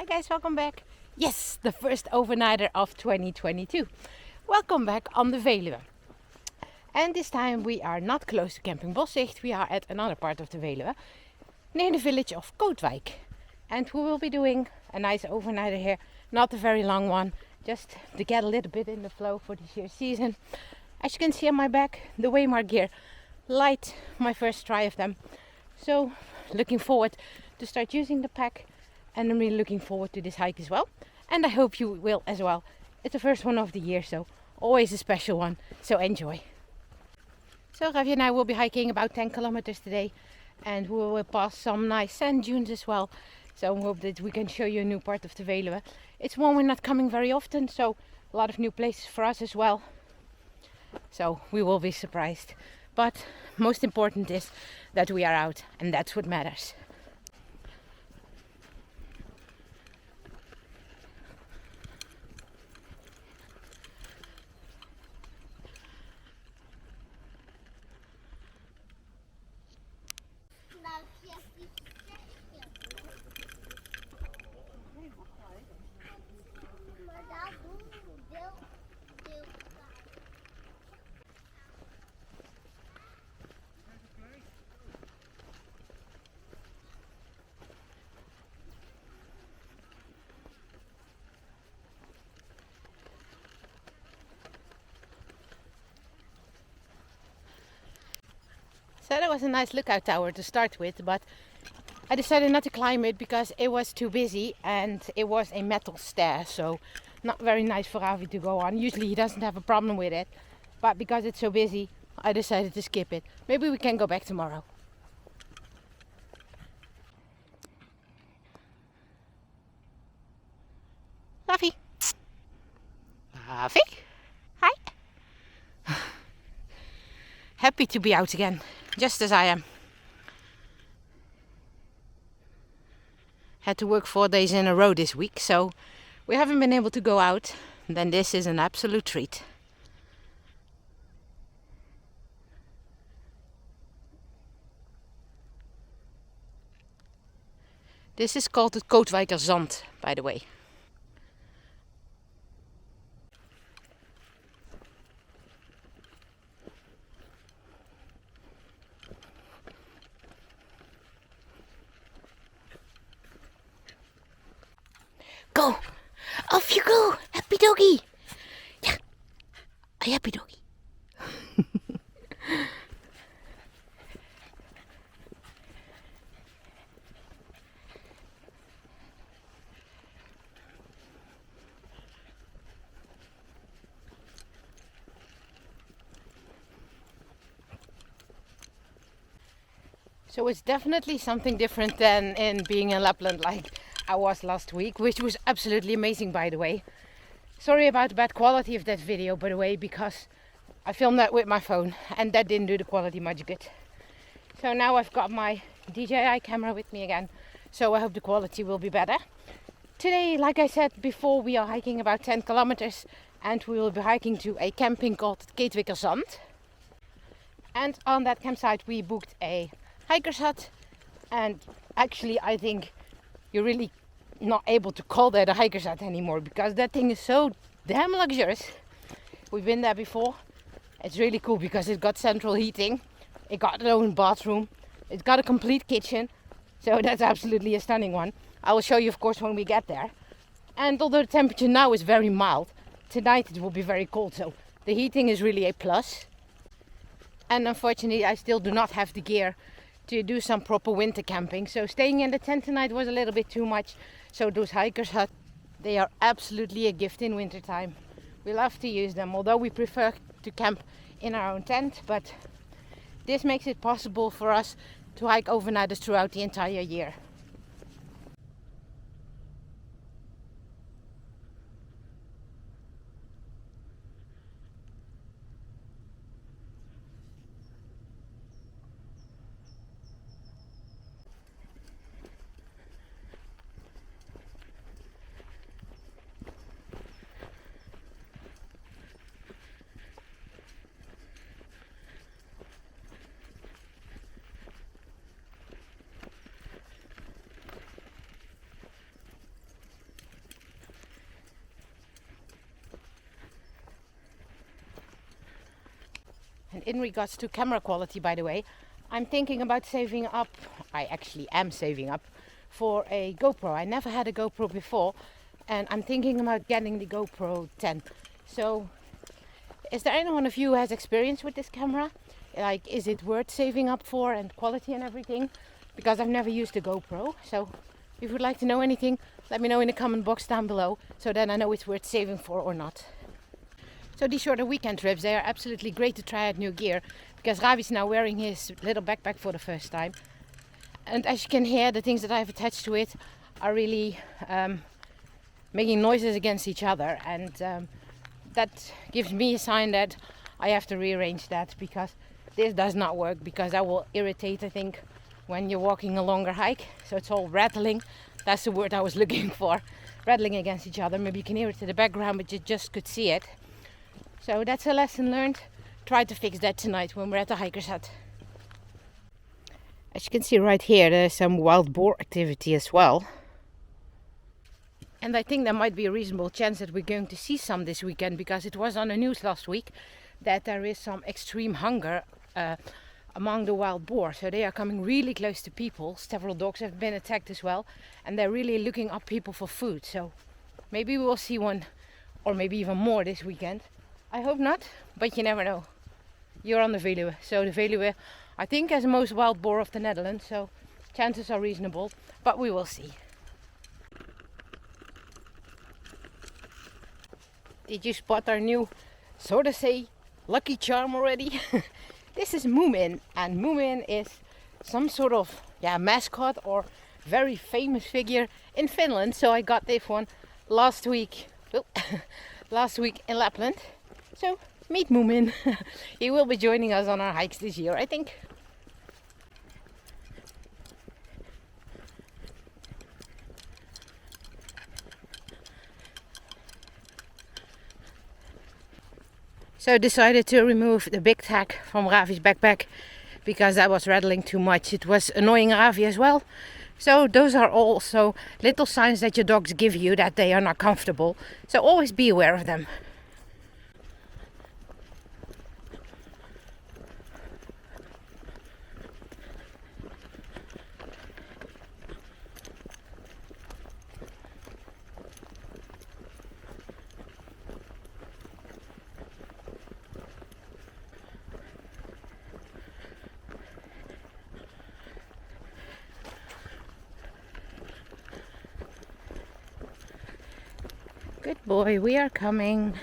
Hi guys, welcome back. Yes, the first overnighter of 2022. Welcome back on the Veluwe. And this time we are not close to Camping Boszicht. We are at another part of the Veluwe, near the village of Kootwijk. And we will be doing a nice overnighter here. Not a very long one, just to get a little bit in the flow for this year's season. As you can see on my back, the Waymark gear. Lite, my first try of them. So, looking forward to start using the pack. And I'm really looking forward to this hike as well. And I hope you will as well. It's the first one of the year, so always a special one. So enjoy. So Ravi and I will be hiking about 10 kilometers today. And we will pass some nice sand dunes as well. So I hope that we can show you a new part of the Veluwe. It's one we're not coming very often, so a lot of new places for us as well. So we will be surprised. But most important is that we are out, and that's what matters. So that was a nice lookout tower to start with, but I decided not to climb it because it was too busy and it was a metal stair, so not very nice for Ravi to go on. Usually he doesn't have a problem with it, but because it's so busy, I decided to skip it. Maybe we can go back tomorrow. Ravi? Ravi? Hi? Happy to be out again, just as I am. Had to work 4 days in a row this week, so we haven't been able to go out. Then this is an absolute treat. This is called the Kootwikerzand, by the way. Go! Off you go! Happy doggy! Yeah! A happy doggy. So it's definitely something different than in being in Lapland like I was last week, which was absolutely amazing, by the way. Sorry about the bad quality of that video, by the way, because I filmed that with my phone and that didn't do the quality much good. So now I've got my DJI camera with me again, so I hope the quality will be better. Today, like I said before, we are hiking about 10 kilometers and we will be hiking to a camping called Caitwickerzand. And on that campsite we booked a hiker's hut, and actually I think you're really not able to call that a hiker's hut anymore because that thing is so damn luxurious. We've been there before. It's really cool because it's got central heating, it got its own bathroom, it's got a complete kitchen, so that's absolutely a stunning one. I will show you of course when we get there. And although the temperature now is very mild, tonight it will be very cold, so the heating is really a plus. And unfortunately I still do not have the gear to do some proper winter camping, so staying in the tent tonight was a little bit too much. So those hikers hut, they are absolutely a gift in winter time. We love to use them, although we prefer to camp in our own tent, but this makes it possible for us to hike overnighters throughout the entire year. in regards to camera quality, by the way, I'm thinking about saving up. I actually am saving up for a GoPro. I never had a GoPro before, and I'm thinking about getting the GoPro 10. So is there anyone of you who has experience with this camera? Like, is it worth saving up for, and quality and everything? Because I've never used a GoPro. So if you would like to know anything, let me know in the comment box down below, so then I know it's worth saving for or not. So these shorter weekend trips, they are absolutely great to try out new gear, because Ravi's now wearing his little backpack for the first time. And as you can hear, the things that I've attached to it are really making noises against each other, and that gives me a sign that I have to rearrange that, because this does not work, because that will irritate, I think, when you're walking a longer hike. So it's all rattling. That's the word I was looking for. Rattling against each other. Maybe you can hear it in the background, but you just could see it. So that's a lesson learned. Try to fix that tonight when we're at the hiker's hut. As you can see right here, there's some wild boar activity as well. And I think there might be a reasonable chance that we're going to see some this weekend, because it was on the news last week that there is some extreme hunger among the wild boar. So they are coming really close to people. Several dogs have been attacked as well, and they're really looking up people for food. So maybe we will see one, or maybe even more this weekend. I hope not, but you never know. You're on the Veluwe. So the Veluwe, I think, has the most wild boar of the Netherlands. So chances are reasonable, but we will see. Did you spot our new, so to say, lucky charm already? This is Moomin, and Moomin is some sort of mascot or very famous figure in Finland. So I got this one last week in Lapland. So meet Moomin. He will be joining us on our hikes this year, I think. So I decided to remove the big tag from Ravi's backpack, because that was rattling too much. It was annoying Ravi as well. So those are also little signs that your dogs give you that they are not comfortable. So always be aware of them. Good boy, we are coming.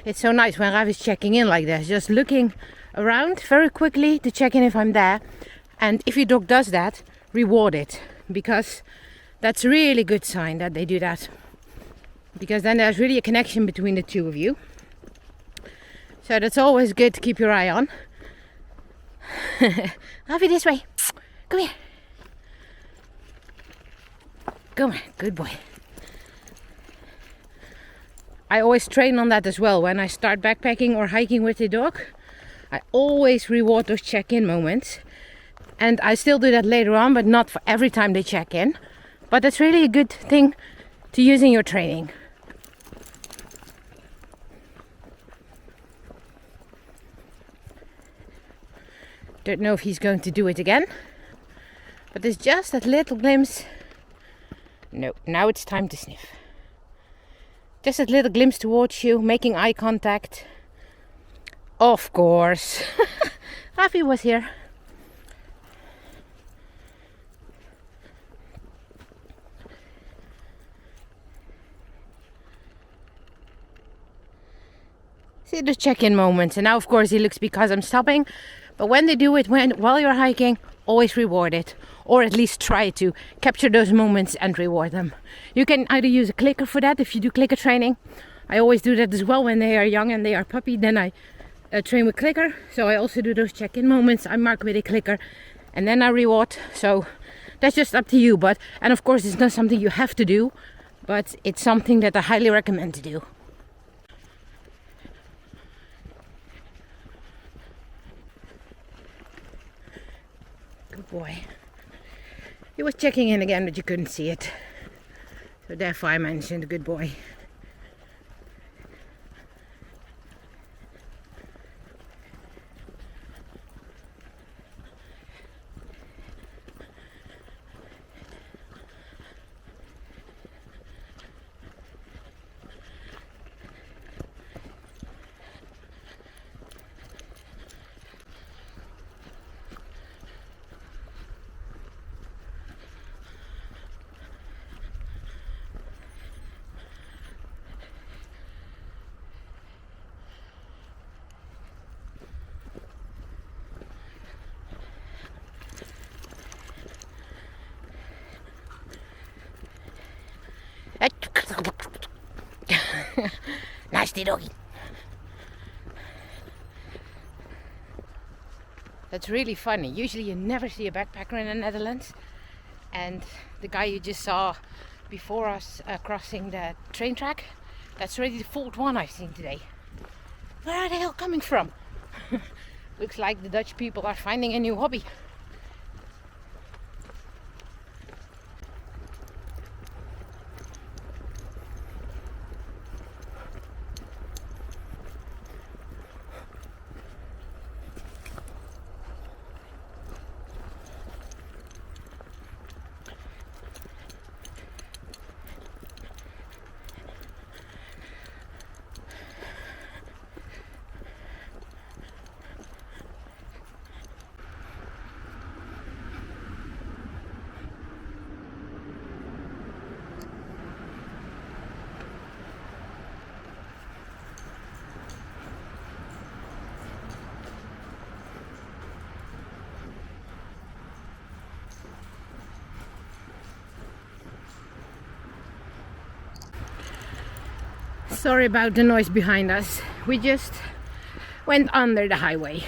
It's so nice when Ravi's checking in like this, just looking around very quickly to check in if I'm there. And if your dog does that, reward it, because that's a really good sign that they do that, because then there's really a connection between the two of you. So that's always good to keep your eye on. Ravi, this way. Come here. Come on, good boy. I always train on that as well. When I start backpacking or hiking with the dog, I always reward those check-in moments. And I still do that later on, but not for every time they check in. But that's really a good thing to use in your training. Don't know if he's going to do it again, but there's just that little glimpse. No, now it's time to sniff. Just a little glimpse towards you, making eye contact. Of course. Ravi was here. See the check-in moments. And now, of course, he looks because I'm stopping. But when they do it while you're hiking, always reward it. Or at least try to capture those moments and reward them. You can either use a clicker for that if you do clicker training. I always do that as well when they are young and they are puppy. Then I train with clicker. So I also do those check-in moments. I mark with a clicker and then I reward. So that's just up to you. And of course, it's not something you have to do, but it's something that I highly recommend to do. Good boy. He was checking in again, but you couldn't see it. So therefore I mentioned a good boy. Nasty doggy. That's really funny. Usually you never see a backpacker in the Netherlands. And the guy you just saw before us crossing the train track, that's already the fourth one I've seen today. Where are they all coming from? Looks like the Dutch people are finding a new hobby. Sorry about the noise behind us. We just went under the highway.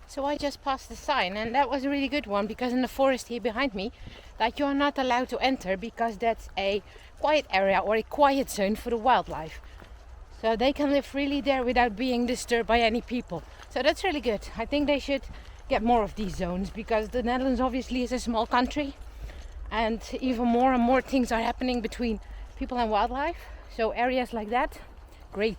So I just passed the sign, and that was a really good one, because in the forest here behind me that you're not allowed to enter because that's a quiet area or a quiet zone for the wildlife. So they can live freely there without being disturbed by any people. So that's really good. I think they should get more of these zones, because the Netherlands obviously is a small country and even more and more things are happening between people and wildlife. So areas like that, great.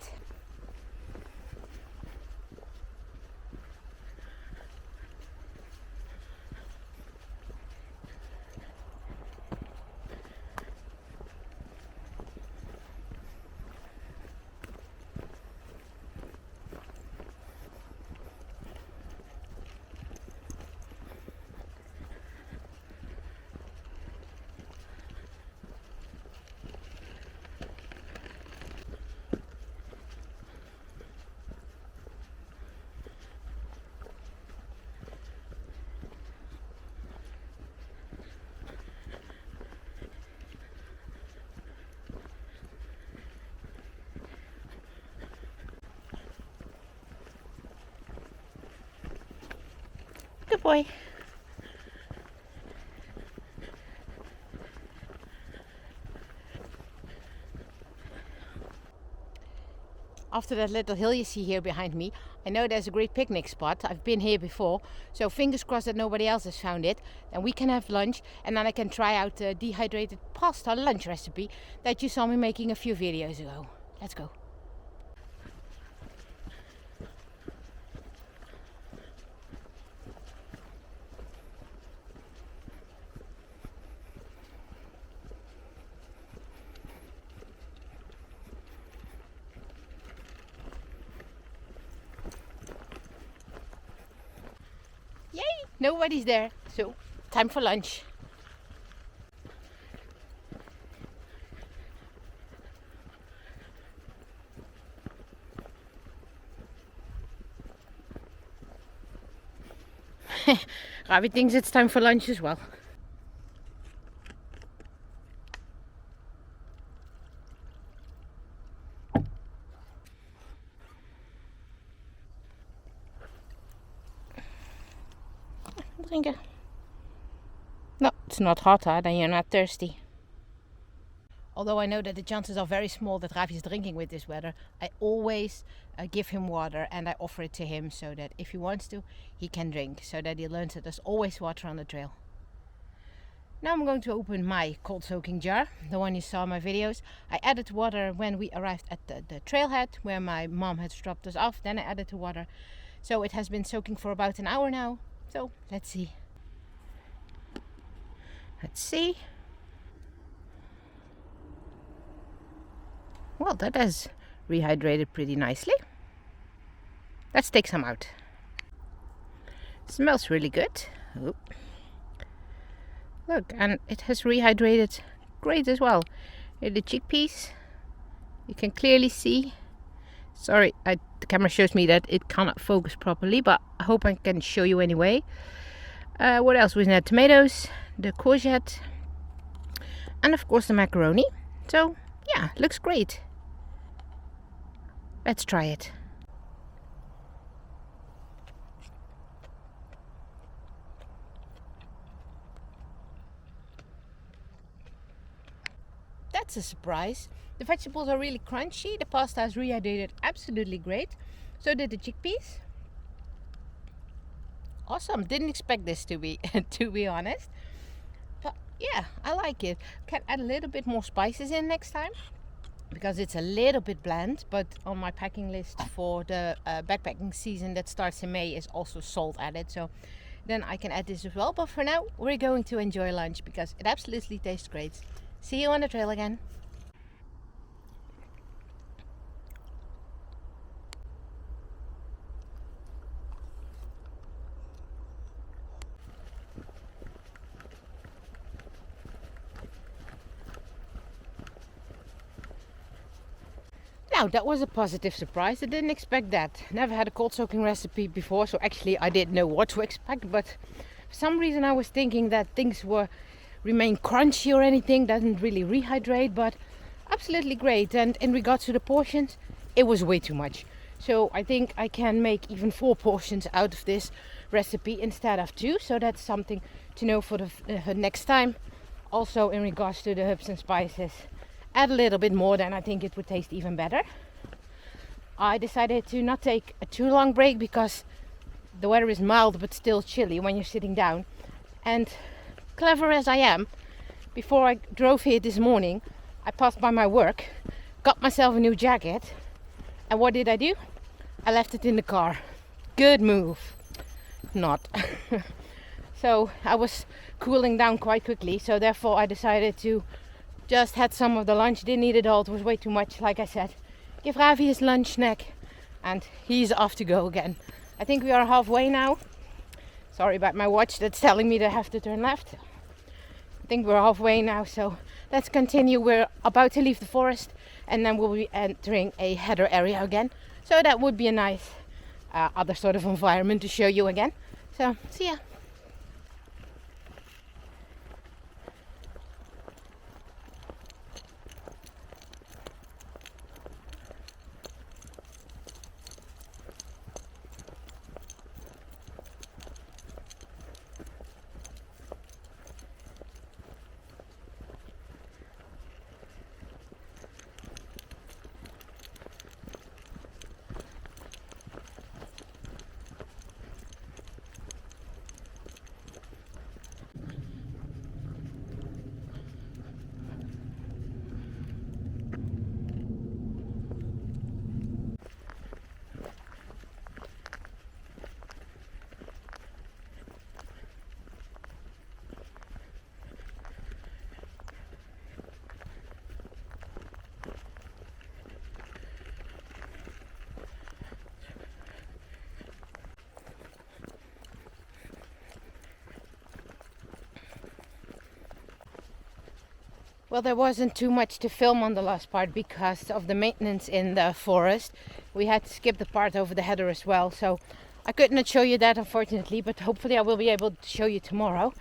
Good boy. After that little hill you see here behind me, I know there's a great picnic spot. I've been here before, so fingers crossed that nobody else has found it. Then we can have lunch, and then I can try out the dehydrated pasta lunch recipe that you saw me making a few videos ago. Let's go. Yay! Nobody's there, so time for lunch. Ravi thinks it's time for lunch as well. Drinken. No, it's not hot, huh? Then you're not thirsty. Although I know that the chances are very small that Ravi is drinking with this weather, I always give him water, and I offer it to him so that if he wants to, he can drink, so that he learns that there's always water on the trail. Now I'm going to open my cold soaking jar, the one you saw in my videos. I added water when we arrived at the trailhead where my mom had dropped us off. Then I added the water. So it has been soaking for about an hour now. So let's see. Let's see. Well, that has rehydrated pretty nicely. Let's take some out. Smells really good. Oop. Look, and it has rehydrated great as well. Here the chickpeas, you can clearly see Sorry, the camera shows me that it cannot focus properly, but I hope I can show you anyway. What else was in there? Tomatoes, the courgette, and of course the macaroni. So yeah, looks great. Let's try it. That's a surprise. The vegetables are really crunchy. The pasta is rehydrated, absolutely great. So did the chickpeas. Awesome. Didn't expect this to be to be honest. But yeah, I like it. Can add a little bit more spices in next time because it's a little bit bland. But on my packing list for the backpacking season that starts in May is also salt added. So then I can add this as well. But for now, we're going to enjoy lunch because it absolutely tastes great. See you on the trail again. Now that was a positive surprise. I didn't expect that. Never had a cold soaking recipe before, so actually I didn't know what to expect, but for some reason I was thinking that things were remain crunchy or anything, doesn't really rehydrate, but absolutely great. And in regards to the portions, it was way too much. So I think I can make even 4 portions out of this recipe instead of 2. So that's something to know for the next time. Also in regards to the herbs and spices, add a little bit more, then I think it would taste even better. I decided to not take a too long break because the weather is mild but still chilly when you're sitting down. And clever as I am, before I drove here this morning, I passed by my work, got myself a new jacket, and what did I do? I left it in the car. Good move. Not. So I was cooling down quite quickly, so therefore I decided to just had some of the lunch. Didn't eat it all, it was way too much, like I said. Give Ravi his lunch snack and he's off to go again. I think we are halfway now. Sorry about my watch that's telling me that I have to turn left. I think we're halfway now, so let's continue. We're about to leave the forest and then we'll be entering a heather area again. So that would be a nice other sort of environment to show you again. So see ya. Well, there wasn't too much to film on the last part because of the maintenance in the forest. We had to skip the part over the heather as well, so I could not show you that unfortunately, but hopefully I will be able to show you tomorrow.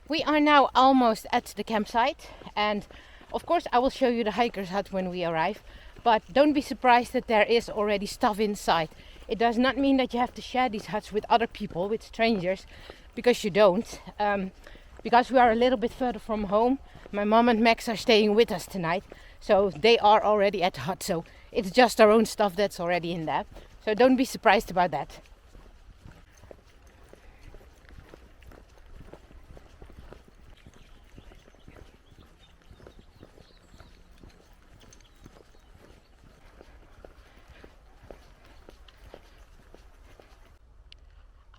We are now almost at the campsite, and of course I will show you the hiker's hut when we arrive, but don't be surprised that there is already stuff inside. It does not mean that you have to share these huts with other people, with strangers, because you don't. Because we are a little bit further from home, my mom and Max are staying with us tonight, so they are already at the hut, so it's just our own stuff that's already in there. So don't be surprised about that.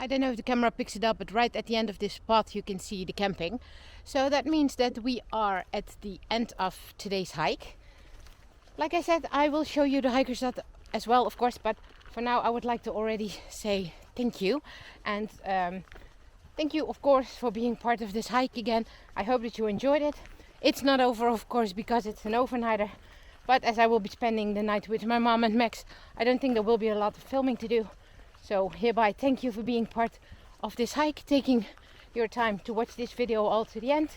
I don't know if the camera picks it up, but right at the end of this path you can see the camping. So that means that we are at the end of today's hike. Like I said, I will show you the hiker's hut as well, of course, but for now I would like to already say thank you. And thank you, of course, for being part of this hike again. I hope that you enjoyed it. It's not over, of course, because it's an overnighter. But as I will be spending the night with my mom and Max, I don't think there will be a lot of filming to do. So hereby, thank you for being part of this hike, taking your time to watch this video all to the end.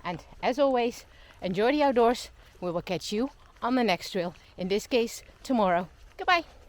And as always, enjoy the outdoors. We will catch you on the next trail, in this case tomorrow. Goodbye.